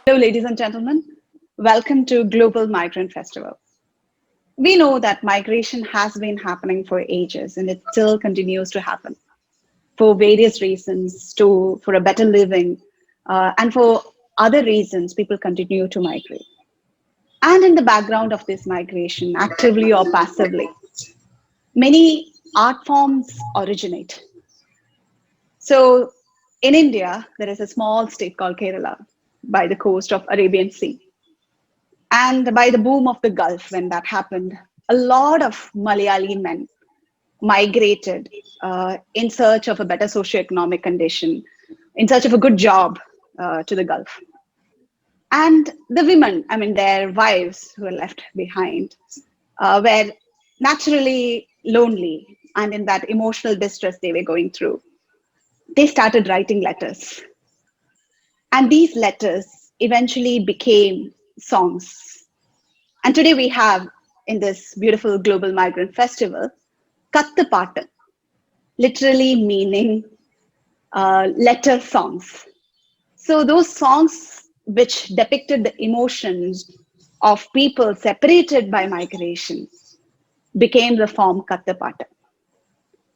Hello, ladies and gentlemen. Welcome to Global Migrant Festival. We know that migration has been happening for ages and it still continues to happen for various reasons, for a better living, and for other reasons, people continue to migrate. And in the background of this migration, actively or passively, many art forms originate. So in India, there is a small state called Kerala by the coast of Arabian Sea. And by the boom of the Gulf, when that happened, a lot of Malayali men migrated in search of a better socioeconomic condition, in search of a good job to the Gulf. And the women, I mean, their wives who were left behind, were naturally lonely. And in that emotional distress they were going through, they started writing letters. And these letters eventually became songs. And today we have, in this beautiful Global Migrant Festival, Kathu Pattu, literally meaning letter songs. So those songs which depicted the emotions of people separated by migration became the form Kathu Pattu.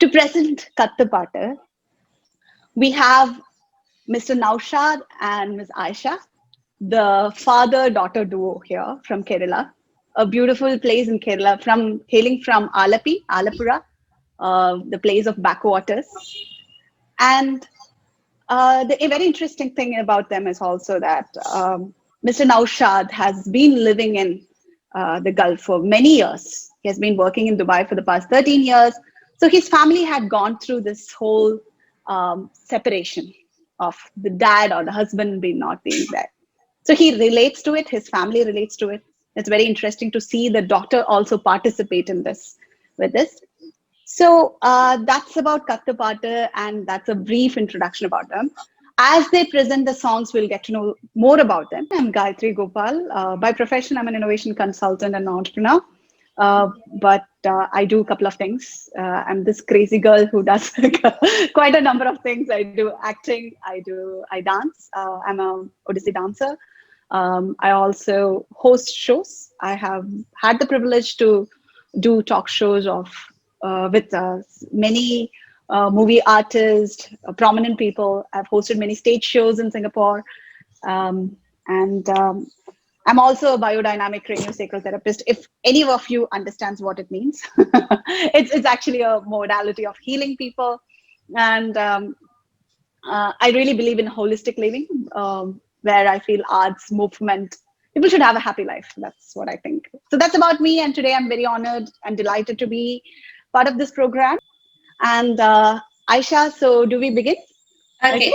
To present Kathu Pattu, we have Mr. Noushad and Ms. Ayesha, the father-daughter duo here from Kerala, a beautiful place in Kerala, hailing from Alapura, the place of backwaters. And a very interesting thing about them is also that Mr. Noushad has been living in the Gulf for many years. He has been working in Dubai for the past 13 years. So his family had gone through this whole separation of the dad or the husband not being there. So he relates to it, his family relates to it. It's very interesting to see the daughter also participate in this with this. So that's about Kathu Pattu, and that's a brief introduction about them. As they present the songs, we'll get to know more about them. I'm Gayathri Gopal. By profession, I'm an innovation consultant and entrepreneur. But I do a couple of things. I'm this crazy girl who does quite a number of things. I do acting, I dance. I'm a Odissi dancer. I also host shows. I have had the privilege to do talk shows with many movie artists, prominent people. I've hosted many stage shows in Singapore. And I'm also a biodynamic craniosacral therapist. If any of you understands what it means, it's actually a modality of healing people. And I really believe in holistic living, where I feel arts, movement, people should have a happy life. That's what I think. So that's about me. And today I'm very honored and delighted to be part of this program. And Ayesha, so do we begin? Okay.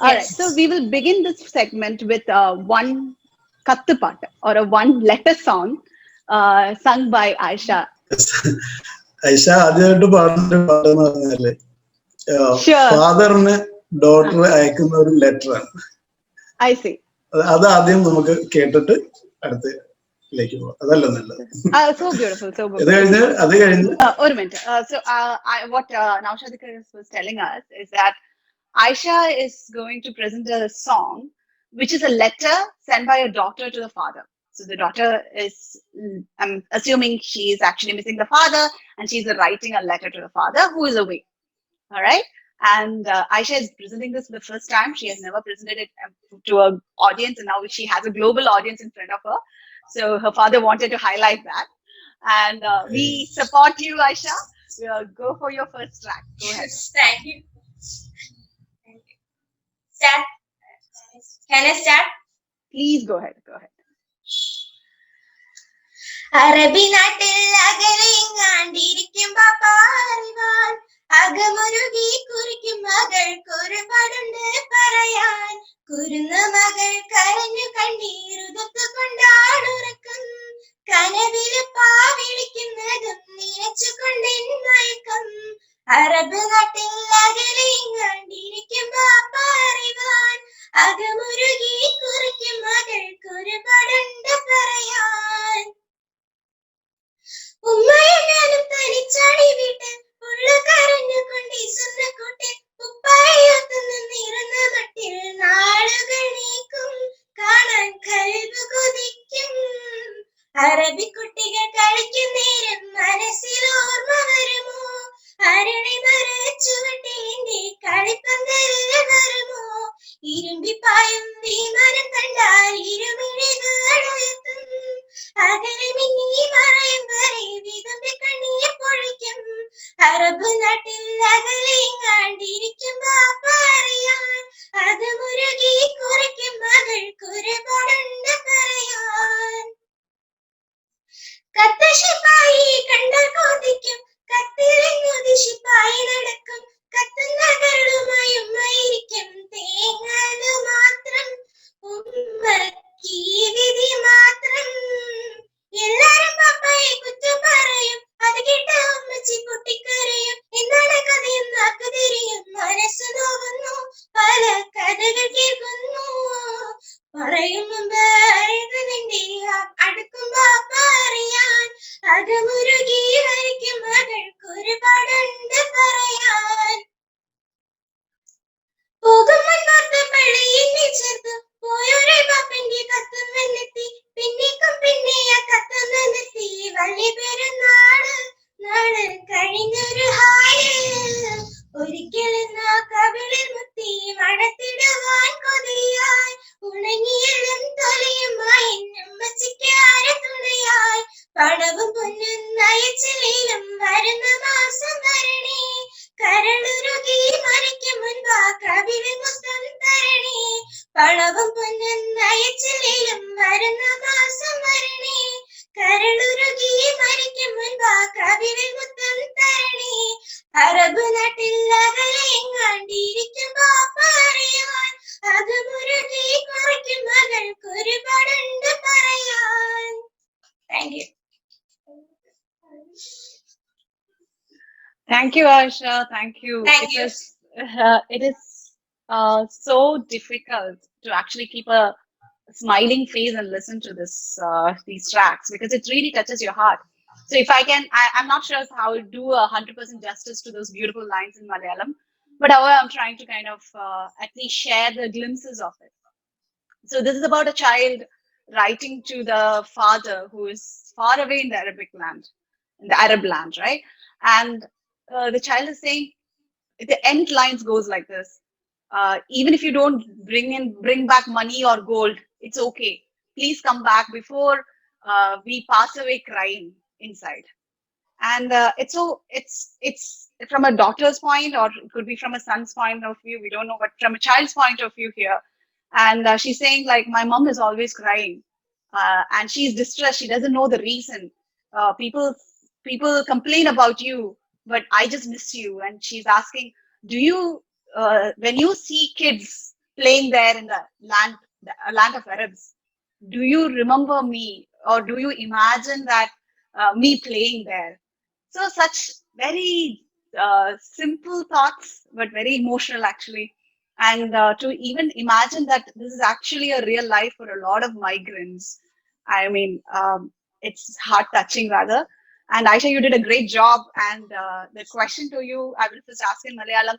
All right. So we will begin this segment with one Kathu Pattu, or a one letter song sung by Ayesha. Ayesha, ആദ്യമായിട്ട് പാടുന്ന പാട്ടെന്ന് പറഞ്ഞാല് ഫാദറിന് daughter അയക്കുന്ന ഒരു ലെറ്ററാണ്. അത് ആദ്യം നമുക്ക് കേട്ടിട്ട് അടുത്തേക്ക് പോവാം. അതല്ല നല്ലത്. So beautiful, so beautiful. അത് കഴിഞ്ഞ് ഒരു minute. So what Noushad was telling us is that Ayesha is going to present a song which is a letter sent by a daughter to the father. So the daughter is, I'm assuming she is actually missing the father, and she's writing a letter to the father who is away. All right. And Ayesha is presenting this for the first time. She has never presented it to an audience, and now she has a global audience in front of her. So her father wanted to highlight that. And we support you, Ayesha. Go for your first track. Go ahead. Thank you. Start. Can I start? Please go ahead. Go ahead. അറബി നാട്ടിൽ അകലെങ്ങാണ്ടിരിക്കും പാപ്പാറിവാൻ അകമുരുകി കുറിക്കും മകൾക്കൊരുപാടുണ്ട് പറയാൻ കുരുന്ന മകൾ കരഞ്ഞു കണ്ണീരുതൊത്തു കൊണ്ടാടുറക്കം കനവില് പാവിളിക്കുന്നതും നിനച്ചുകൊണ്ടെന്നയക്കം Arab നാട്ടിൽ അകലെങ്ങാണ്ടിരിക്കും പാപ്പാറിവാൻ അകമുരുകി കുറിക്കും മകൾക്കൊരുപാടുണ്ട് പറയാൻ ഉമ്മയെ ഞാനും തനിച്ചാടി വീട്ട് ഉള്ള കരഞ്ഞുകൊണ്ട് ഈ സ്വർണ്ണക്കൂട്ടിൽ ഉപ്പായൊത്തു നിന്നിരുന്ന മട്ടിൽ നാളുകൾ നീക്കും കാണാൻ കടലിൽ വരുമോ ഇരുമ്പിപ്പായും വിമാനം കണ്ടാൽ ഇരുമിഴികൾ ഉയർത്തും അകലെ മിന്നി മറയും വരെ വിതുമ്പി കണ്ണീർ പൊഴിക്കും അറബ് നാട്ടിൽ അകലെങ്ങാണ്ടിരിക്കും ബാപ്പ അറിയാൻ അത് മുരുകി കുറിക്കും മകൾക്കൊരുപാടുണ്ട് പറയാൻ കത്തശിപ്പായി കണ്ടാൽ കൊതിക്കും കത്തിലെങ്ങുതിശിപ്പായി നടക്കും കത്തുന്ന കരളുമായും ആയിരിക്കും തേങ്ങാത് മാത്രം ഉമ്മക്കി വിധി മാത്രം എല്ലാരും പപ്പയെ കുറ്റം പറയും അത് കേട്ട ഉമ്മച്ചി പൊട്ടിക്കരയും എന്താണ് കഥയും നാക്ക് തിരിയും മനസ്സ് നോവുന്നു പല കഥകൾ കേൾക്കുന്നു പറയും മുമ്പ് നിന്റെ അടുക്കും ബാപ്പ അറിയാൻ അത് മുരുകി വരയ്ക്കും മകൾക്ക് ഒരുപാടുണ്ട് പറയാൻ പോകും മുൻപോർത്ത് പള്ളിയിൽ ചേർത്ത് പോയൊരു ബാപ്പന്റെ കത്തും വന്നെത്തി പിന്നേക്കും പിന്നെ ആ കത്തും നിർത്തി വള്ളി പെരുന്നാള് നാള് കഴിഞ്ഞൊരു ഹാല് ഒരിക്കലും കവിളിൽ മുത്തി മണത്തിടുവാൻ കൊതിയായി ഉണങ്ങിയതും തൊലിയുമായി നമ്മച്ചിക്ക് ആരെ തുണയായി പണവും പൊന്നും നയച്ചിലും വരുന്ന മാസം വരണേ കരളുരുകി മരിക്കും മുൻപാ കവിളിൽ മുത്തം തരണേ പണവും പൊന്നും നയച്ചിലും വരുന്ന മാസം വരണേ കരളുരുകി മരിക്കും മുൻപാ കവിളിൽ മുത്തം തരണേ അറബ് നാട്ടിൽ അകലെങ്ങാണ്ടിരിക്കും ബാപ്പ അറിയാൻ അത് മുരുകി കുറിക്കും മകൾക്ക് ഒരുപാടുണ്ട് പറയാൻ. Thank you. Thank you, Ayesha. Thank you. It is so difficult to actually keep a smiling face and listen to these tracks because it really touches your heart. So if I can, I'm not sure how to do 100% justice to those beautiful lines in Malayalam, but however, I'm trying to kind of at least share the glimpses of it. So this is about a child writing to the father who is far away in the Arab land, right? And the child is saying, the end lines goes like this. Even if you don't bring back money or gold, it's okay. Please come back before we pass away crying inside. And it's from a daughter's point, or it could be from a son's point of view. We don't know, but from a child's point of view here. And she's saying like, my mom is always crying, and she's distressed. She doesn't know the reason. People complain about you, but I just miss you. And she's asking, do you when you see kids playing there in the land of Arabs, do you remember me, or do you imagine that me playing there? So such very simple thoughts, but very emotional actually. And to even imagine that this is actually a real life for a lot of migrants, I mean, it's heart touching rather. And Ayesha, you did a great job. And the question to you, I will first ask in Malayalam.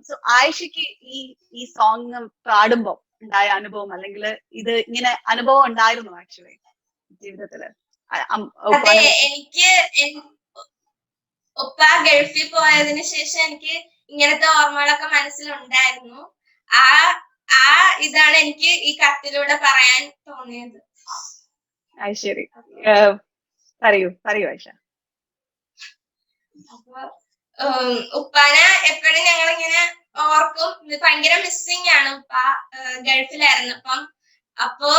So Ayesha ki ee song paadumbo undaya anubhavam allengil idu ingane anubhavam undayirunno actually jeevithathile? അതെ, എനിക്ക് ഉപ്പ ഗൾഫിൽ പോയതിനു ശേഷം എനിക്ക് ഇങ്ങനത്തെ ഓർമ്മകളൊക്കെ മനസ്സിലുണ്ടായിരുന്നു. ആ ഇതാണ് എനിക്ക് ഈ കത്തിലൂടെ പറയാൻ തോന്നിയത്. ശരി, പറയൂ ആയിഷ. അപ്പൊ ഉപ്പാനെ എപ്പോഴും ഞങ്ങളിങ്ങനെ ഓർക്കും. ഭയങ്കര മിസ്സിങ് ആണ്. ഉപ്പ ഗൾഫിലായിരുന്നപ്പം. അപ്പോ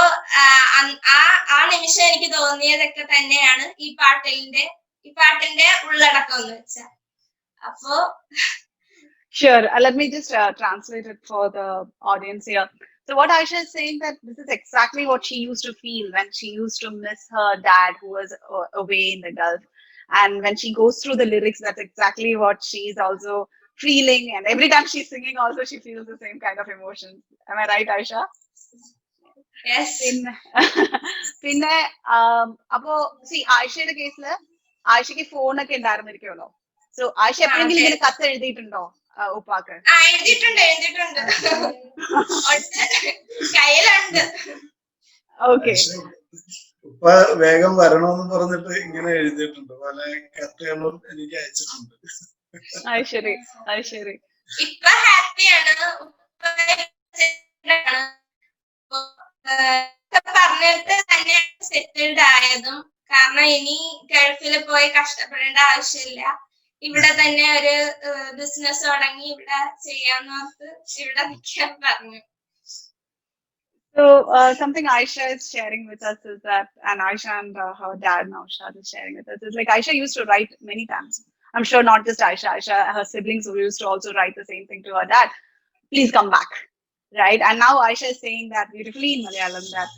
ആ നിമിഷം എനിക്ക് തോന്നിയതൊക്കെ തന്നെയാണ് ഈ പാട്ടിന്റെ ഉള്ളടക്കം എന്ന് വെച്ചാൽ. അപ്പോ Sure. Let me just translate it for the audience here. So what Ayesha is saying, that this is exactly what she used to feel when she used to miss her dad who was away in the Gulf. And when she goes through the lyrics, that's exactly what she's also feeling. And every time she's singing also, she feels the same kind of emotions. Am I right, Ayesha? Yes. പിന്നെ അപ്പോ ആയിഷയുടെ കേസില് ആയിഷയ്ക്ക് ഫോണൊക്കെ ഉണ്ടായിരുന്നിരിക്കുമല്ലോ. So Ayisha എപ്പോഴെങ്കിലും ഇങ്ങനെ കത്ത് എഴുതിയിട്ടുണ്ടോ ഉപ്പാക്ക്? എഴുതിയിട്ടുണ്ട്. കയ്യിലുണ്ട്. ഓക്കെ. ഉപ്പ വേഗം വരണമെന്ന് പറഞ്ഞിട്ട് ഇങ്ങനെ എഴുതിയിട്ടുണ്ട്. പല കത്തുകളും എനിക്ക് അയച്ചിട്ടുണ്ട്. അത് ശരി. ഇപ്പൊ ഹാപ്പിയാണ്. പറഞ്ഞിട്ട് തന്നെ സെറ്റിൽഡ് ആയതും. കാരണം ഇനി ഗൾഫിൽ പോയി കഷ്ടപ്പെടേണ്ട ആവശ്യമില്ല. ഇവിടെ തന്നെ ഒരു ബിസിനസ് തുടങ്ങി ഇവിടെ ചെയ്യാന്നോർത്ത് ഇവിടെ നിൽക്കാൻ പറഞ്ഞു. So something Ayesha is sharing with us is that, and Ayesha and her dad Noushad is sharing with us, is like Ayesha used to write many times. I'm sure not just Ayesha, her siblings used to also write the same thing to her dad. Please come back, right? And now Ayesha is saying that beautifully in Malayalam that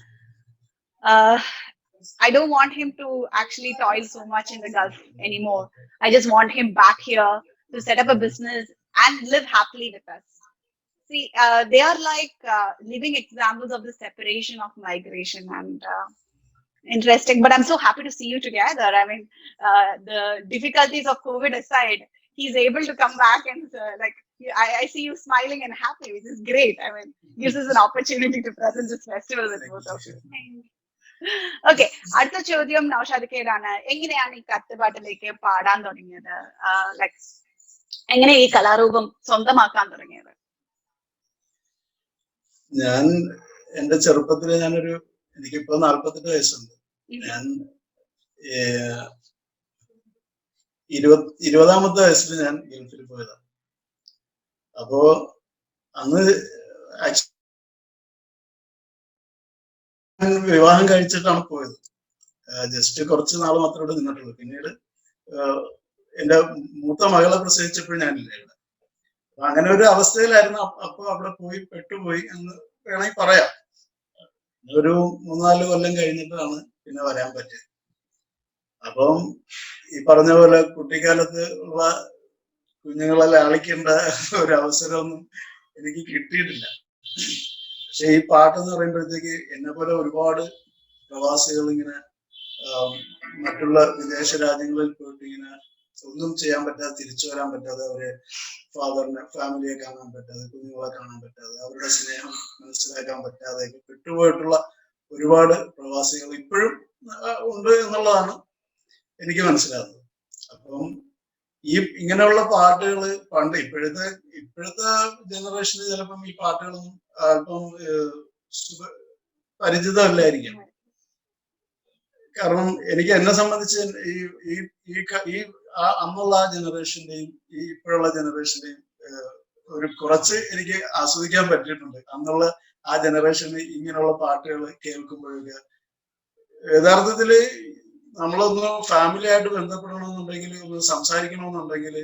I don't want him to actually toil so much in the Gulf anymore. I just want him back here to set up a business and live happily with us. See, they are like living examples of the separation of migration, and interesting. But I'm so happy to see you together. I mean, the difficulties of COVID aside, he's able to come back and like I see you smiling and happy, which is great. I mean, gives us an opportunity to present this festival with both of you. Okay, അടുത്ത ചോദ്യം നൗഷാദിക്കയാണ്. എങ്ങനെയാണ് ഈ കത്തുപാട്ടിലേക്ക് പാടാൻ തുടങ്ങിയത്? Like എങ്ങനെ ഈ കലാരൂപം സ്വന്തമാക്കാൻ തുടങ്ങിയത്? ഞാൻ എന്റെ ചെറുപ്പത്തില് എനിക്കിപ്പോ 48 വയസ്സുണ്ട്. ഞാൻ 20ാമത്തെ വയസ്സിൽ ഞാൻ ഗൾഫിൽ പോയതാണ്. അപ്പോ അന്ന് വിവാഹം കഴിച്ചിട്ടാണ് പോയത്. ജസ്റ്റ് കുറച്ച് നാൾ മാത്രമേ ഇവിടെ നിന്നിട്ടുള്ളൂ. പിന്നീട് എന്റെ മൂത്ത മകളെ പ്രസവിച്ചപ്പോഴും ഞാനില്ല ഇവിടെ. അപ്പൊ അങ്ങനെ ഒരു അവസ്ഥയിലായിരുന്നു. അപ്പൊ അവിടെ പോയി പെട്ടുപോയി എന്ന് വേണമെങ്കിൽ പറയാം. ഒരു 3-4 കൊല്ലം കഴിഞ്ഞിട്ടാണ് പിന്നെ വരാൻ പറ്റിയത്. അപ്പം ഈ പറഞ്ഞ പോലെ കുട്ടിക്കാലത്ത് ഉള്ള കുഞ്ഞുങ്ങളെ ലാളിക്കേണ്ട ഒരു അവസരമൊന്നും എനിക്ക് കിട്ടിയിട്ടില്ല. പക്ഷെ ഈ പാട്ടെന്ന് പറയുമ്പോഴത്തേക്ക് എന്നെ പോലെ ഒരുപാട് പ്രവാസികൾ ഇങ്ങനെ മറ്റുള്ള വിദേശ രാജ്യങ്ങളിൽ പോയിട്ട് ഇങ്ങനെ ഒന്നും ചെയ്യാൻ പറ്റാതെ, തിരിച്ചു വരാൻ പറ്റാതെ, അവരെ ഫാമിലിയെ കാണാൻ പറ്റാതെ, കുഞ്ഞുങ്ങളെ കാണാൻ പറ്റാതെ, അവരുടെ സ്നേഹം മനസ്സിലാക്കാൻ പറ്റാതെ വിട്ടുപോയിട്ടുള്ള ഒരുപാട് പ്രവാസികൾ ഇപ്പോഴും ഉണ്ട് എന്നുള്ളതാണ് എനിക്ക് മനസ്സിലാകുന്നത്. അപ്പം ഇങ്ങനെയുള്ള പാട്ടുകൾ പണ്ട് ഇപ്പോഴത്തെ ജനറേഷന് ചിലപ്പം ഈ പാട്ടുകളൊന്നും അല്പം പരിചിതമല്ലായിരിക്കും. കാരണം എനിക്ക് എന്നെ സംബന്ധിച്ച് ഈ അന്നുള്ള ആ ജനറേഷന്റെയും ഈ ഇപ്പോഴുള്ള ജനറേഷന്റെയും ഒരു കുറച്ച് എനിക്ക് ആസ്വദിക്കാൻ പറ്റിയിട്ടുണ്ട്. അന്നുള്ള ആ ജനറേഷന് ഇങ്ങനെയുള്ള പാട്ടുകൾ കേൾക്കുമ്പോഴൊക്കെ യഥാർത്ഥത്തില് നമ്മളൊന്ന് ഫാമിലി ആയിട്ട് ബന്ധപ്പെടണമെന്നുണ്ടെങ്കിൽ, ഒന്ന് സംസാരിക്കണമെന്നുണ്ടെങ്കിൽ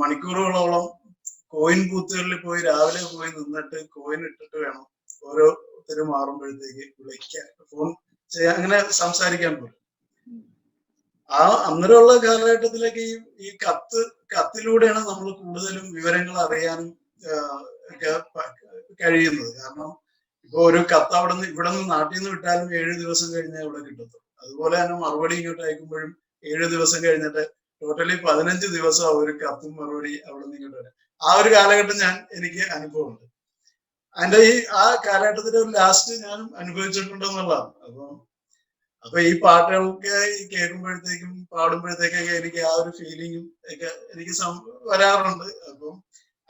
മണിക്കൂറുകളോളം കോയിൻ ബൂത്തുകളിൽ പോയി രാവിലെ പോയി നിന്നിട്ട് കോയിൻ ഇട്ടിട്ട് വേണം ഓരോരുത്തരും മാറുമ്പോഴത്തേക്ക് വിളിക്കാൻ, ഫോൺ ചെയ്യാൻ, അങ്ങനെ സംസാരിക്കാൻ പോലും. അന്നേരമുള്ള കാലഘട്ടത്തിലേക്ക് ഈ കത്തിലൂടെയാണ് നമ്മൾ കൂടുതലും വിവരങ്ങൾ അറിയാനും ഒക്കെ കഴിയുന്നത്. കാരണം ഇപ്പൊ ഒരു കത്ത് ഇവിടെ നിന്ന് നാട്ടിൽ നിന്ന് വിട്ടാലും 7 ദിവസം കഴിഞ്ഞേ ഇവിടെ കിട്ടത്തുള്ളൂ. അതുപോലെ തന്നെ മറുപടി ഇങ്ങോട്ട് അയക്കുമ്പോഴും 7 ദിവസം കഴിഞ്ഞിട്ട് ടോട്ടലി 15 ദിവസം ഒരു കത്തും മറുപടി അവിടെ നിന്ന് ഇങ്ങോട്ട് വരാം. ആ ഒരു കാലഘട്ടം എനിക്ക് അനുഭവമുണ്ട്. അതിന്റെ ആ കാലഘട്ടത്തിന്റെ ഒരു ലാസ്റ്റ് ഞാനും അനുഭവിച്ചിട്ടുണ്ടെന്നുള്ളതാണ്. അപ്പൊ ഈ പാട്ടുകളൊക്കെ കേൾക്കുമ്പോഴത്തേക്കും പാടുമ്പോഴത്തേക്കൊക്കെ എനിക്ക് ആ ഒരു ഫീലിങ്ങും ഒക്കെ എനിക്ക് വരാറുണ്ട്. അപ്പം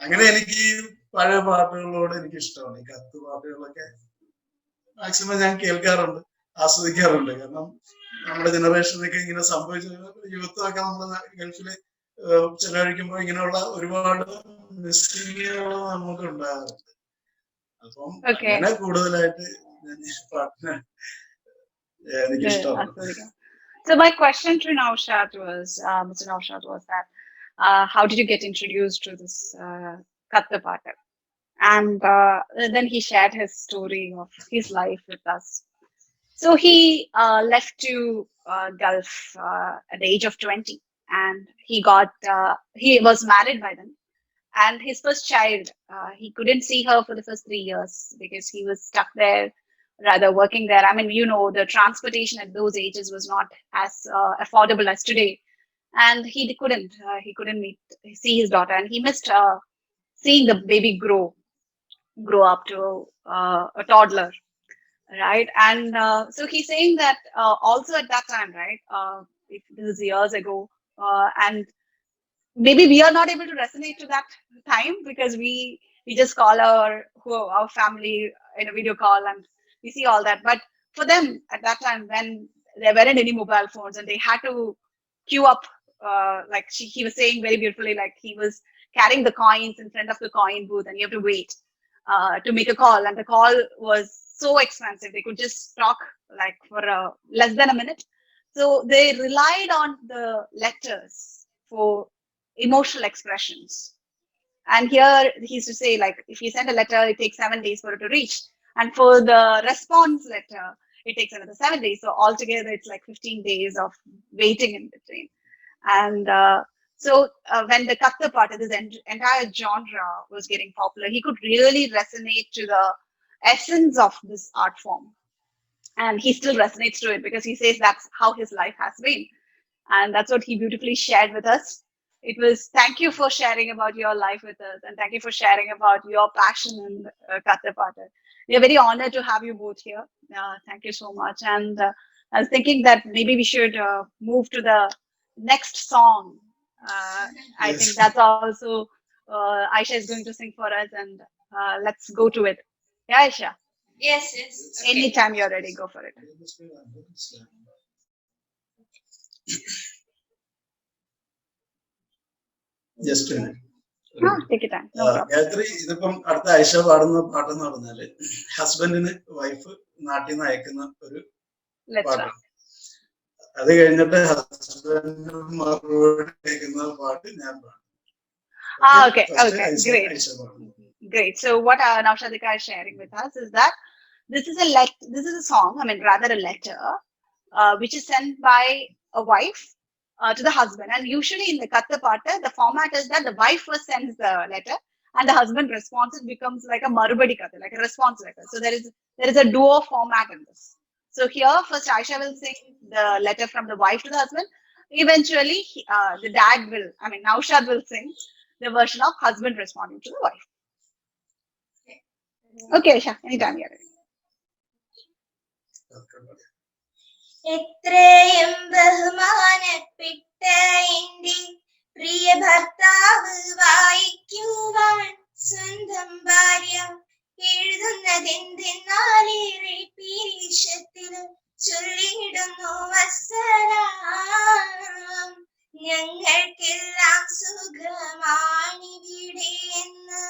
അങ്ങനെ എനിക്ക് ഈ പഴയ പാട്ടുകളോട് എനിക്ക് ഇഷ്ടമാണ്. ഈ കത്ത് പാട്ടുകളൊക്കെ മാക്സിമം ഞാൻ കേൾക്കാറുണ്ട്, ആസ്വദിക്കാറുണ്ട്. കാരണം നമ്മുടെ ജനറേഷനൊക്കെ ഇങ്ങനെ സംഭവിച്ച യുവത്വമൊക്കെ നമ്മൾ ഗൾഫില് ചെലവഴിക്കുമ്പോൾ ഇങ്ങനെയുള്ള ഒരുപാട് മിസ്സിങ്ങുകൾ നമുക്ക് ഉണ്ടാകാറുണ്ട്. അപ്പം അങ്ങനെ കൂടുതലായിട്ട് പാട്ടിനെ എനിക്ക് ഇഷ്ടമാണ്. So my question to Noushad was, Mr. Noushad, was that how did you get introduced to this Kathu Pattu? And then he shared his story of his life with us. So he left to Gulf at the age of 20, and he was married by then. And his first child, he couldn't see her for the first 3 years because he was stuck there, rather working there. I mean, the transportation at those ages was not as affordable as today, and he couldn't see his daughter, and he missed seeing the baby grow up to a toddler. Right. And so he's saying that also at that time, right, if this is years ago, and maybe we are not able to resonate to that time because we just call our family in a video call and we see all that. But for them at that time, when there weren't any mobile phones and they had to queue up, like he was saying very beautifully, like he was carrying the coins in front of the coin booth and you have to wait to make a call, and the call was so expensive. They could just talk like for less than a minute. So they relied on the letters for emotional expressions. And here he used to say, like, if you send a letter, it takes 7 days for it to reach. And for the response letter, it takes another 7 days. So altogether, it's like 15 days of waiting in between. And when the Kathu Pattu, this entire genre was getting popular, he could really resonate to the essence of this art form. And he still resonates to it because he says that's how his life has been. And that's what he beautifully shared with us. It was, thank you for sharing about your life with us, and thank you for sharing about your passion in Kathu Pattu. We are very honored to have you both here. Thank you so much. And I was thinking that maybe we should move to the next song. I think that's also Ayesha is going to sing for us, and let's go to it. Yeah, Ayesha. Yes. Okay. Anytime you're ready, go for it. Just a minute. Take your time. No problem. Gayathri, ഇതിപ്പം അടുത്ത ഐഷ പാടുന്ന പാട്ടെന്ന് പറഞ്ഞാല് ഹസ്ബൻഡിന് wife നാട്ടിൽ നിന്ന് അയക്കുന്ന ഒരു പാട്ട്. അത് കഴിഞ്ഞിട്ട് ഹസ്ബൻഡ് മറുപടി അയക്കുന്ന പാട്ട് ഞാൻ പാടും. Okay, great. So what Noushad is sharing with us is that this is a song, I mean rather a letter, which is sent by a wife to the husband. And usually in the Kathu Pattu, the format is that the wife first sends the letter and the husband responds. It becomes like a marubadi kathu, like a response letter. So there is a duo format in this. So here first Ayesha will sing the letter from the wife to the husband. Eventually the dad will, Noushad will sing the version of husband responding to the wife. Okay, Ayesha, anytime you're ready. എത്രയും ബഹുമാനപ്പെട്ട എന്റെ പ്രിയ ഭർത്താവ് വായിക്കുവാൻ സ്വന്തം ഭാര്യ എഴുതുന്നതെന്തെന്നാലേറെ പീരീഷത്തിൽ ചൊല്ലിയിടുന്നു അസ്സലാം. ഞങ്ങൾക്കെല്ലാം സുഖമാണിവിടെ എന്ന്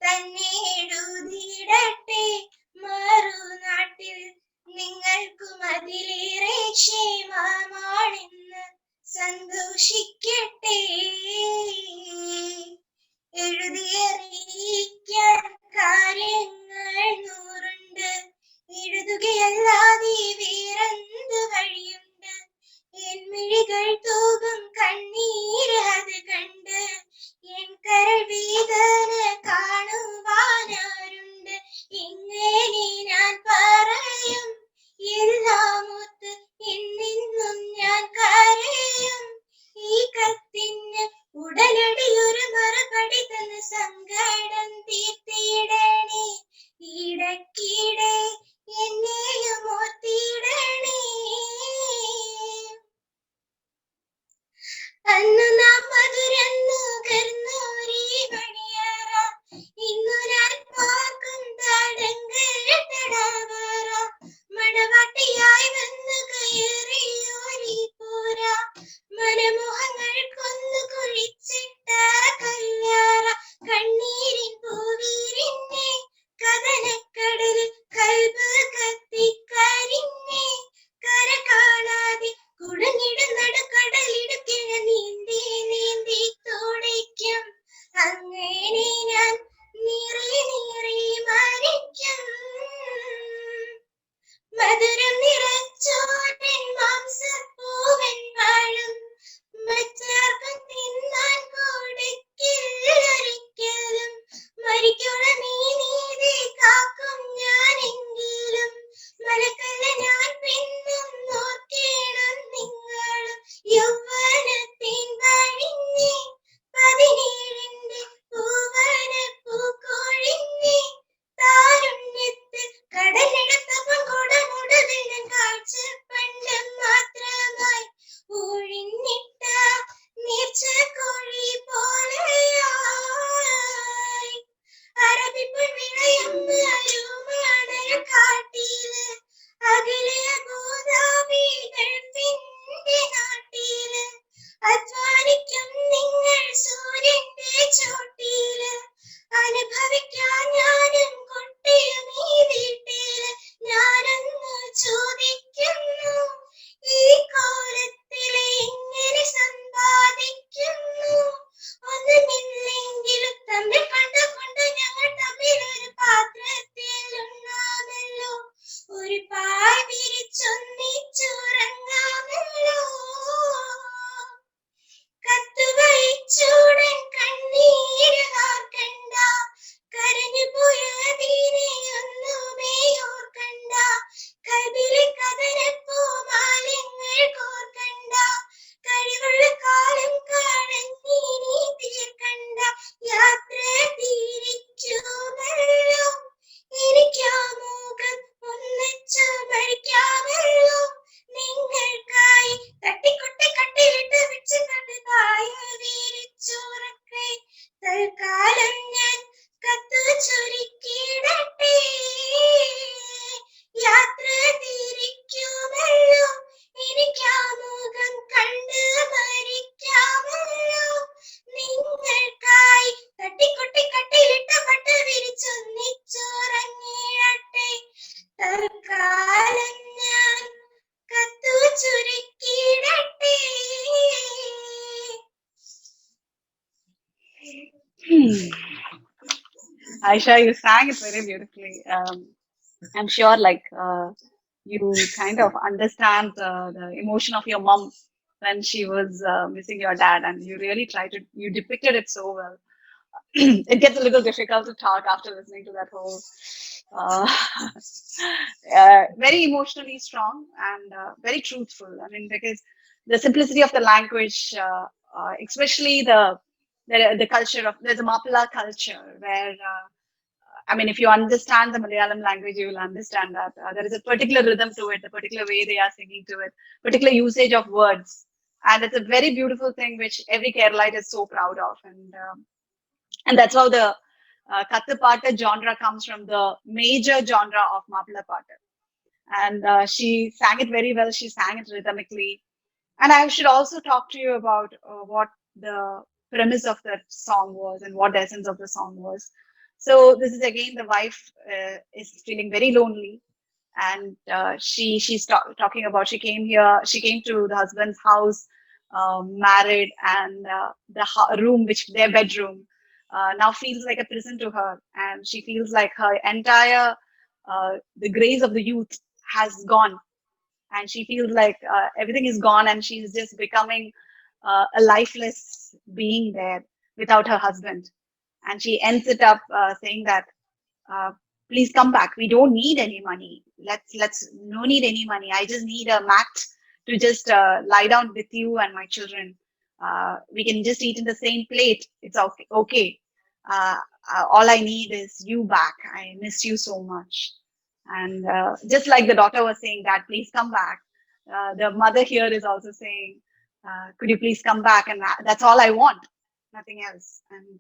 തന്നെ എഴുതിയിടട്ടെ മറുനാട്ടിൽ. നിങ്ങൾക്കും അതിലേറെ ക്ഷേമമാണെന്ന് സന്തോഷിക്കട്ടെ. എഴുതിയറിയിക്കാൻ കാര്യങ്ങൾ 100 എഴുതുകയല്ലാതെ വേറെന്ത് വഴിയുണ്ട്. Aisha, you sang it very beautifully. I'm sure, like, you kind of understand the emotion of your mom when she was missing your dad, and you really you depicted it so well. It gets a little difficult to talk after listening to that whole, uh, very emotionally strong and very truthful. I mean, because the simplicity of the language, especially the culture of there's a Mapala culture where I mean, if you understand the Malayalam language, you will understand that there is a particular rhythm to it, the particular way they are singing to it, particular usage of words, and it's a very beautiful thing which every Keralite is so proud of, and that's how the Kathu Pattu genre comes from the major genre of Mapala Pattu. And she sang it very well. She sang it rhythmically. And I should also talk to you about what the premise of that song was and what the essence of the song was. So this is again the wife is feeling very lonely, and she's talking about she came here. She came to the husband's house, married, and the room, which their bedroom, now feels like a prison to her, and she feels like her entire the grace of the youth has gone, and she feels like everything is gone, and she's just becoming a lifeless being there without her husband. And she ends it up saying that, uh, please come back, we don't need any money, let's no need any money, I just need a mat to just lie down with you and my children, we can just eat in the same plate, it's okay. uh, all I need is you back, I miss you so much. And just like the daughter was saying that, please come back, the mother here is also saying, could you please come back, and that's all I want, nothing else. And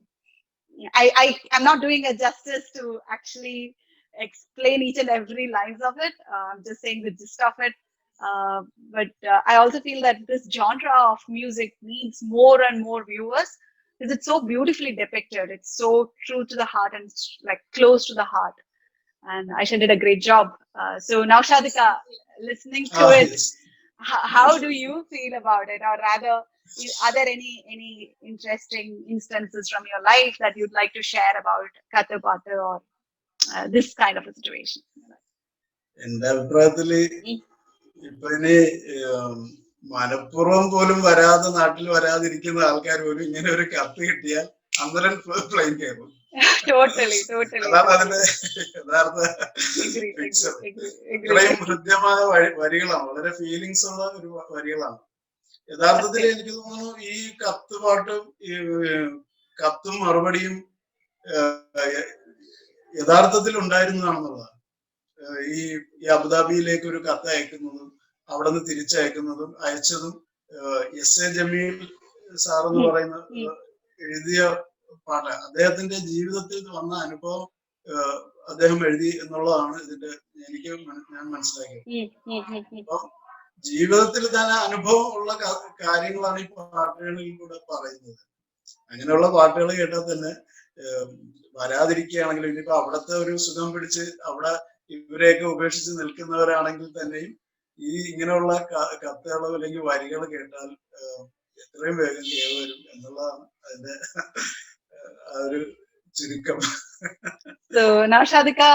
I'm not doing a justice to actually explain each and every lines of it. I'm just saying the gist of it. But I also feel that this genre of music needs more and more viewers because it's so beautifully depicted. It's so true to the heart and like close to the heart. And Aisha did a great job. So now, Shadika, listening to it, Yes. how do you feel about it, or rather, are there any interesting instances from your life that you'd like to share about Kathu Pattu or this kind of a situation? എന്റെ അഭിപ്രായത്തില് ഇപ്പൊ ഇനി മനഃപൂർവ്വം പോലും വരാതെ നാട്ടിൽ വരാതിരിക്കുന്ന ആൾക്കാർ പോലും ഇങ്ങനെ ഒരു കത്ത് കിട്ടിയാൽ അന്നേരം പ്ലെയിൻ കയറും. Totally. അതാണ് അതിന്റെ യഥാർത്ഥ പിക്ചർ. ഇത്രയും ഹൃദ്യമായ വരികളാണ്, വളരെ ഫീലിങ്സ് ഉള്ള ഒരു വരികളാണ്. യഥാർത്ഥത്തിൽ എനിക്ക് തോന്നുന്നു ഈ കത്ത് പാട്ടും ഈ കത്തും മറുപടിയും യഥാർത്ഥത്തിൽ ഉണ്ടായിരുന്നതാണെന്നുള്ളതാണ്. ഈ അബുദാബിയിലേക്ക് ഒരു കത്ത് അയക്കുന്നതും അവിടെ നിന്ന് തിരിച്ചയക്കുന്നതും അയച്ചതും എസ് എ ജമീൽ സാർ എന്ന് പറയുന്ന എഴുതിയ പാട്ട്, അദ്ദേഹത്തിന്റെ ജീവിതത്തിൽ വന്ന അനുഭവം അദ്ദേഹം എഴുതി എന്നുള്ളതാണ് ഇതിന്റെ ഞാൻ മനസ്സിലാക്കിയത്. അപ്പം ജീവിതത്തിൽ തന്നെ അനുഭവം ഉള്ള കാര്യങ്ങളാണ് ഈ പാട്ടുകളിൽ കൂടെ പറയുന്നത്. അങ്ങനെയുള്ള പാട്ടുകൾ കേട്ടാൽ തന്നെ വരാതിരിക്കുകയാണെങ്കിലും ഇനിയിപ്പോ അവിടത്തെ ഒരു സുഖം പിടിച്ച് അവിടെ ഇവരെയൊക്കെ ഉപേക്ഷിച്ച് നിൽക്കുന്നവരാണെങ്കിൽ തന്നെയും ഈ ഇങ്ങനെയുള്ള കത്തുകൾ അല്ലെങ്കിൽ വരികൾ കേട്ടാൽ എത്രയും വേഗം കേറി വരും എന്നുള്ളതാണ് അതിന്റെ ആ ഒരു ചുരുക്കം. So now Shadika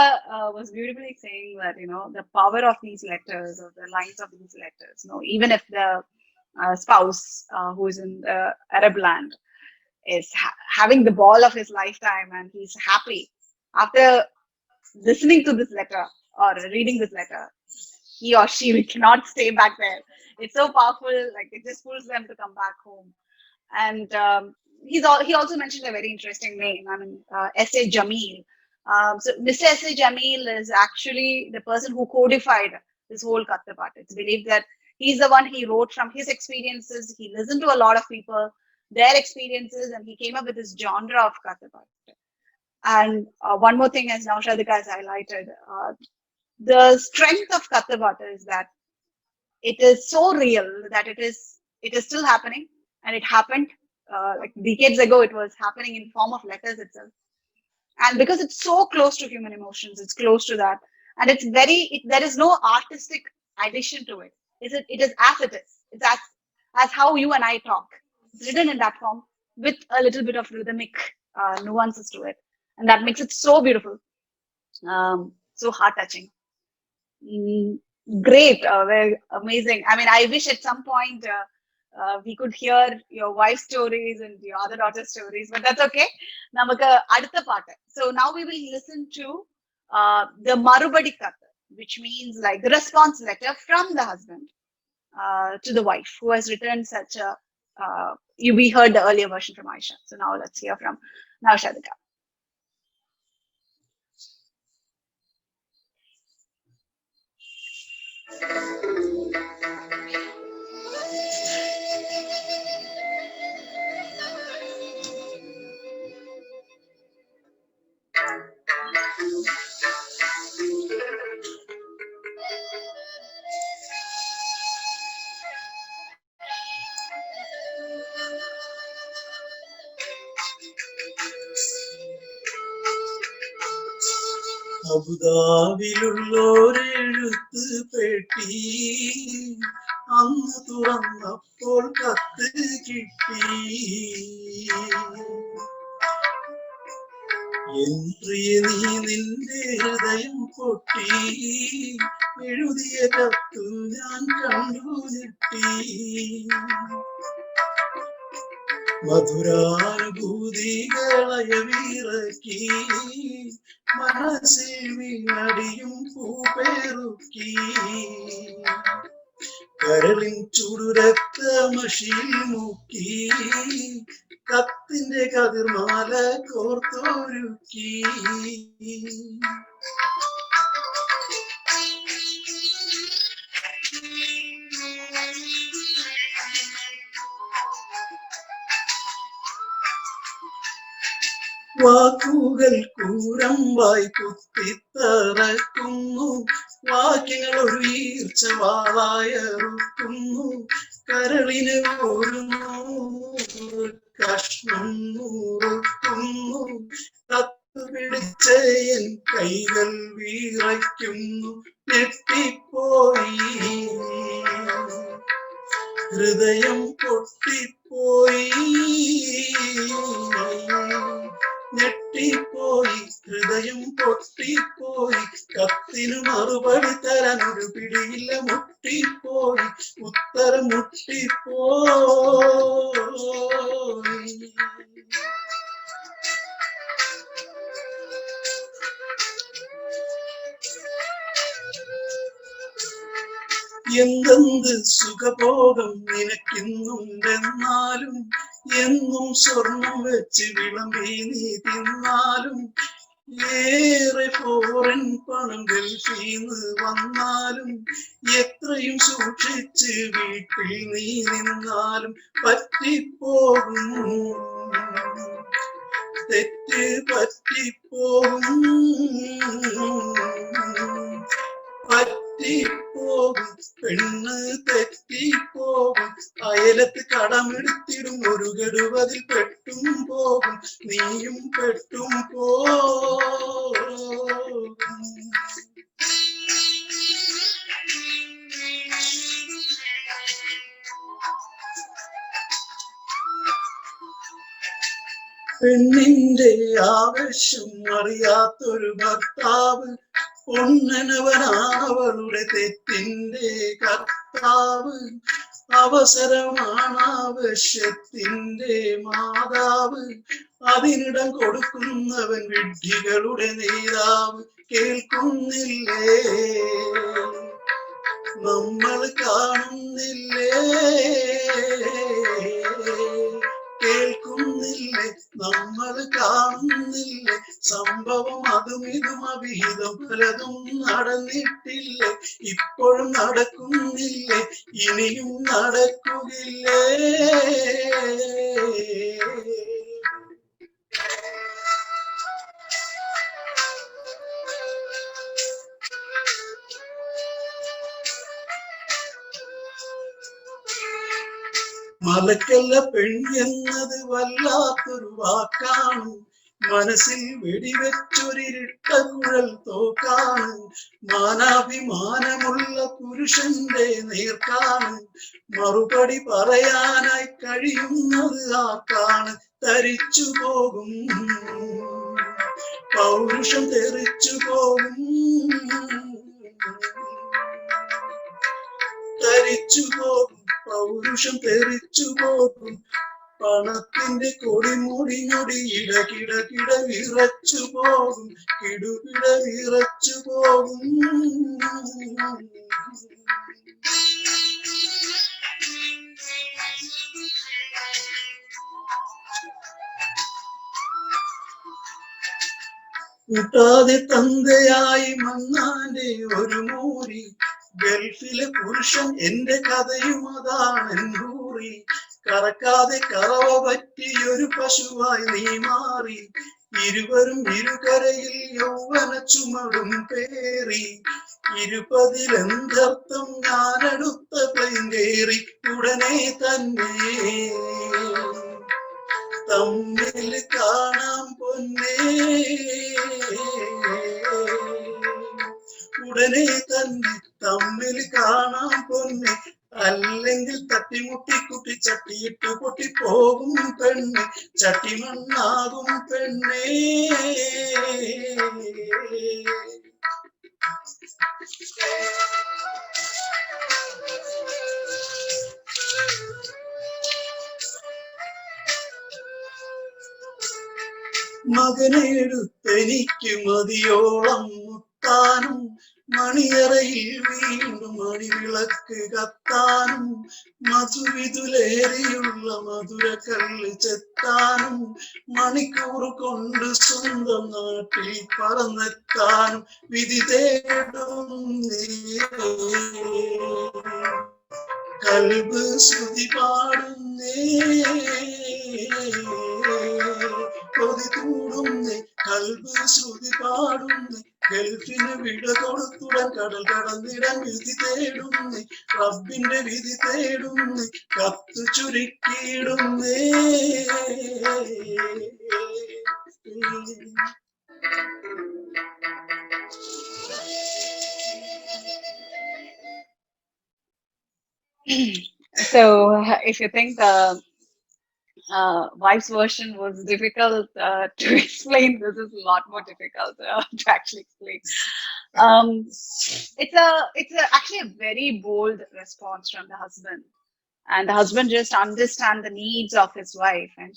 was beautifully saying that, the power of these letters or the lines of these letters, even if the spouse who is in the Arab land is having the ball of his lifetime and he's happy after listening to this letter or reading this letter, he or she cannot stay back there. It's so powerful, like it just pulls them to come back home. And he also mentioned a very interesting name. I mean, S.A. Jameel. So Mr. S.A. Jameel is actually the person who codified this whole Kathu Pattu. It's believed that he's the one, he wrote from his experiences. He listened to a lot of people, their experiences, and he came up with this genre of Kathu Pattu. And one more thing, as Noushad has highlighted, the strength of Kathu Pattu is that it is so real that it is still happening, and it happened like decades ago. It was happening in form of letters itself, and because it's so close to human emotions, it's close to that, and there is no artistic addition to it. It is as it is. It's as how you and I talk. It's written in that form with a little bit of rhythmic nuances to it. And that makes it so beautiful, so heart-touching. Great, very amazing. I mean, I wish at some point we could hear your wife's stories and your other daughter's stories, but that's okay. So now we will listen to the Marubadi Kathu, which means like the response letter from the husband to the wife, who has written such a. We heard the earlier version from Ayesha, so now let's hear from Noushad. അബുദാബിയിലുള്ളോരെഴുത്ത് പെട്ടി അന്ന് തുറന്നപ്പോൾ കത്ത് കിട്ടി. എന്തിയ നീ നിന്റെ ഹൃദയം പൊട്ടി എഴുതിയ കത്ത് ഞാൻ കണ്ടു ഞെട്ടി. മധുരാനുഭൂതികളയവിറക്കി മനസ്സിൽ വീണടിയും പൂപേറുക്കി. കരളിൻ ചുടുരക്തമഷിയിൽ മുക്കി കത്തിന്റെ കതിർമാല കോർത്തൊരുക്കി. വാക്കുകൾ കൂരമ്പായി കുത്തിത്തറക്കുന്നു, വാക്യങ്ങൾ ഒരു ഈർച്ചവാളായറുക്കുന്നു. കരളിന് ഒരു കഷ്ണം മുറുക്കുന്നു, കത്ത് പിടിച്ച എൻ കൈകൾ വീറയ്ക്കുന്നു. ഞെട്ടിപ്പോയി ഹൃദയം പൊട്ടിപ്പോയി, ഞെട്ടിപ്പോയി ഹൃദയം പൊട്ടിപ്പോയി. കത്തിനു മറുപടി തരാൻ ഒരു പിടിയില്ല, മുട്ടിപ്പോയി ഉത്തരം മുട്ടിപ്പോയി. എന്തെന്ത് സുഖഭോഗം നിനക്കിന്നുണ്ടെന്നാലും, എന്നും സ്വർണം വെച്ച് വിളമ്പി നീ തിന്നാലും, ഏറെ ഫോറിൻ പണം ഗൾഫീന്ന് വന്നാലും, എത്രയും സൂക്ഷിച്ച് വീട്ടിൽ നീ നിന്നാലും പറ്റിപ്പോകും, തെറ്റ് പറ്റിപ്പോകും, പറ്റിപ്പോകും പെണ്ണ് തെറ്റിപ്പോകും. അയലത്ത് കടമെടുത്തിടും ഒരു ഗഡുവതിൽ പെട്ടും പോകും, നീയും പെട്ടും പോകും. പെണ്ണിന്റെ ആവശ്യം അറിയാത്തൊരു ഭർത്താവ്, പൊന്നനവനാണവളുടെ തെറ്റിന്റെ കർത്താവ്. അവസരമാണ് ആവശ്യത്തിന്റെ മാതാവ്, അതിനിടം കൊടുക്കുന്നവൻ വിഡ്ഢികളുടെ നേതാവ്. കേൾക്കുന്നില്ലേ നമ്മൾ കാണുന്നില്ലേ, കേൾക്കുന്നില്ലേ നമ്മൾ കാണുന്നില്ലേ. സംഭവം അതും ഇതും അവിഹിതം പലതും നടന്നിട്ടില്ലേ, ഇപ്പോഴും നടക്കുന്നില്ലേ, ഇനിയും നടക്കുകയില്ലേ. മലക്കല്ല പെണ്ണെന്നത് വല്ലാത്തൊരു വാക്കാണ്, മനസ്സിൽ വെടിവെച്ചൊരിട്ട കുഴൽ തോക്കാണ്. മാനാഭിമാനമുള്ള പുരുഷന്റെ നേർക്കാണ്, മറുപടി പറയാനായി കഴിയുന്നത് ആർക്കാണ്. തരിച്ചു പോകും പൗരുഷം തെറിച്ചു പോകും, തരിച്ചു പോകും, പൗരുഷം തെറിച്ചു പോകും. പണത്തിന്റെ കൊടിമുടി ഞൊടി ഇടകിടകിട വിറച്ചു പോകും, കിടുകിട വിറച്ചു പോകും. കൂട്ടാതെ തന്തയായി മന്നാന്റെ ഒരു മൂരി, ഗൾഫിലെ പുരുഷൻ എന്റെ കഥയും അതാണെന്നൂറി. കറക്കാതെ കറവ പറ്റിയൊരു പശുവായി നീ മാറി, ഇരുവരും ഇരുകരയിൽ യൗവന ചുമടും പേറി. ഇരുപതിലെന്തർത്ഥം ഞാനെടുത്ത പ്ലെയിൻ കയറി, ഉടനെ തന്നെ തമ്മിൽ കാണാം പൊന്നേ, ഉടനെ തന്നെ തമ്മിൽ കാണാം പൊന്നെ. അല്ലെങ്കിൽ തട്ടിമുട്ടി കുട്ടി ചട്ടിയിട്ട് പൊട്ടിപ്പോകും പെണ്ണെ, ചട്ടിമണ്ണാകും പെണ്ണേ. മകനെടുത്തെനിക്ക് മതിയോളം മുത്താനും, മണിയറയിൽ വീണ്ടും മണിവിളക്ക് കത്താനും, മധുവിതുലേറിയുള്ള മധുരക്കല്ല് ചെത്താനും, മണിക്കൂർ കൊണ്ട് സ്വന്തം നാട്ടിൽ പറന്നെത്താനും വിധി തേടും കൽബ് ശ്രുതി പാടുന്നേ, കൊതി കൂടുന്നേ, കൽബ് ശ്രുതി പാടുന്നേ. ഗൾഫിന് വിട കൊടുത്തുടൻ കടൽ കടന്നിടൻ വിധി തേടുന്നേ, റബ്ബിന്റെ വിധി തേടുന്നേ, കത്ത് ചുരുക്കിയിടുന്നേ. So, if you think the wife's version was difficult to explain, this is a lot more difficult to actually explain. It's actually a very bold response from the husband, and the husband just understands the needs of his wife, and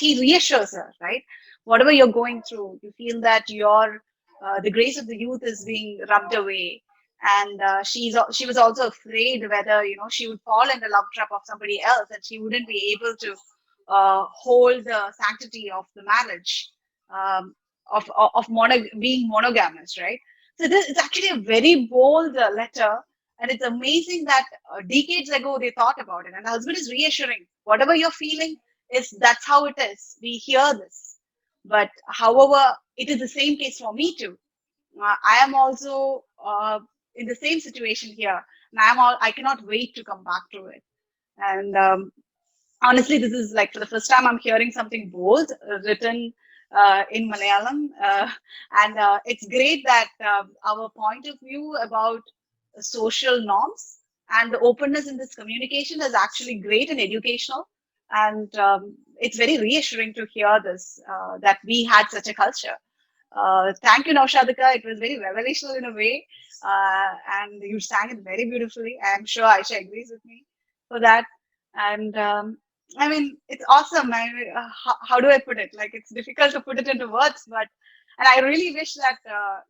he reassures her, right? Whatever you're going through, you feel that the grace of the youth is being rubbed away. And she was also afraid whether she would fall in the love trap of somebody else, and she wouldn't be able to hold the sanctity of the marriage, of being monogamous, right? So it's actually a very bold letter, and it's amazing that decades ago they thought about it. And the husband is reassuring, whatever you're feeling that's how it is. We hear this, but however, it is the same case for me too. I am also in the same situation here, and I cannot wait to come back to it. And honestly, this is like for the first time I'm hearing something bold written in Malayalam, and it's great that our point of view about social norms and the openness in this communication is actually great and educational. And it's very reassuring to hear this, that we had such a culture. Thank you, Noushadika. It was very revelational in a way, and you sang it very beautifully. I'm sure Ayesha agrees with me for that. And I mean, it's awesome. How do I put it? Like, it's difficult to put it into words, and I really wish that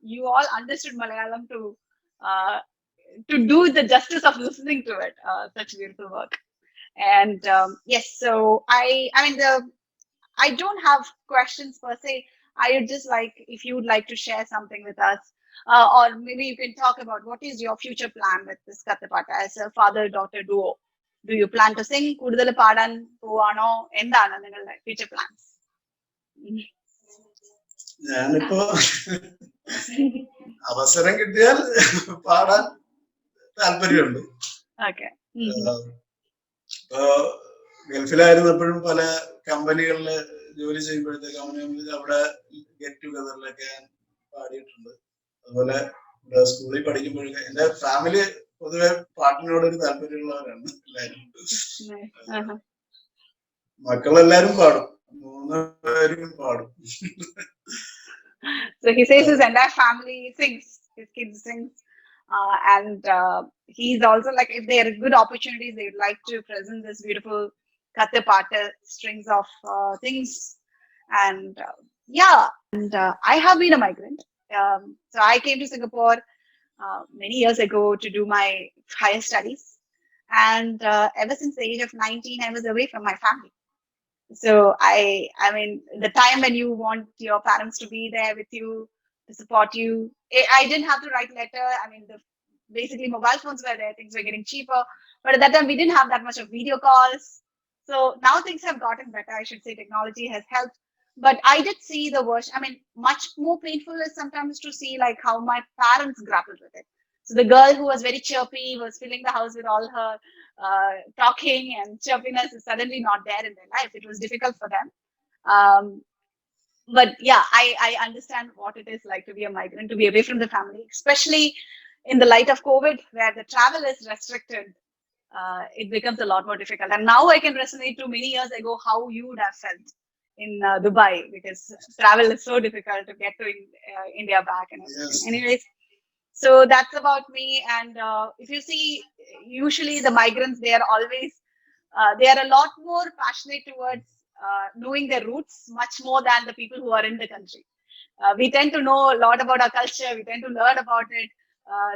you all understood Malayalam to do the justice of listening to it. Such beautiful work. And yes, so I mean, I don't have questions per se. I would just like if you would like to share something with us, or maybe you can talk about what is your future plan with this Kathu Pattu as a father-daughter duo. Do you plan to sing? കൂടുതൽ പാടാൻ പോവാണോ? എന്താണ് നിങ്ങളുടെ future plans? ഞാനിപ്പോ അവസരം കിട്ടിയാൽ പാടാൻ താല്പര്യമുണ്ട്. ഇപ്പോ ഗൾഫിലായിരുന്നപ്പോഴും പല കമ്പനികളില് ജോലി ചെയ്യുമ്പോഴത്തേക്ക് അവിടെ ഗെറ്റ് ടുഗദറിലൊക്കെ ഞാൻ പാടിയിട്ടുണ്ട്. അതുപോലെ സ്കൂളിൽ പഠിക്കുമ്പോഴൊക്കെ എന്റെ ഫാമിലി പൊതുവെ പാട്ടിനോടൊരു താല്പര്യമുള്ളവരാണ് എല്ലാരും. മക്കളെല്ലാരും പാടും, 3 പേരും പാടും. So he says his entire family sings, his kids sings. And he's also like, if there are good opportunities, they would like to present this beautiful Kathu Pattu strings of things. And I have been a migrant. So I came to Singapore many years ago to do my higher studies. And ever since the age of 19, I was away from my family. So I mean, the time when you want your parents to be there with you, to support you, I didn't have to write letter. I mean, basically mobile phones were there, things were getting cheaper, but at that time we didn't have that much of video calls. So now things have gotten better. I should say technology has helped, but I did see the worst. I mean, much more painful is sometimes to see like how my parents grappled with it. So the girl who was very chirpy, was filling the house with all her talking and chirpiness, is suddenly not there in their life. It was difficult for them. Um, but yeah, I understand what it is like to be a migrant, to be away from the family, especially in the light of COVID, where the travel is restricted. It becomes a lot more difficult. And now I can resonate to many years ago how you would have felt in Dubai, because travel is so difficult to get to India back and everything. Yes. Anyways, so that's about me. And if you see, usually the migrants, they are always, they are a lot more passionate towards knowing their roots, much more than the people who are in the country. We tend to know a lot about our culture. We tend to learn about it.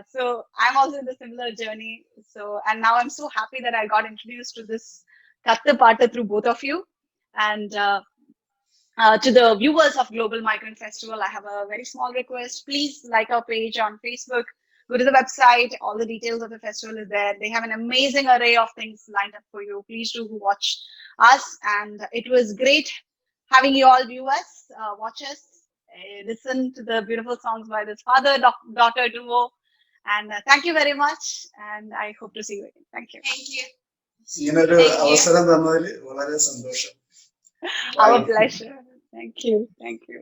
So I'm also in the similar journey. So, and now I'm so happy that I got introduced to this Kathu Pattu through both of you. And to the viewers of Global Migrant Festival, I have a very small request. Please like our page on Facebook. Go to the website. All the details of the festival is there. They have an amazing array of things lined up for you. Please do watch us. And it was great having you all view us, watch us, listen to the beautiful songs by this father-daughter duo. And thank you very much. And I hope to see you again. Thank you. Thank you. ഇങ്ങനൊരു അവസരം തന്നതിൽ വളരെ സന്തോഷം. Our pleasure. Thank you. Thank you.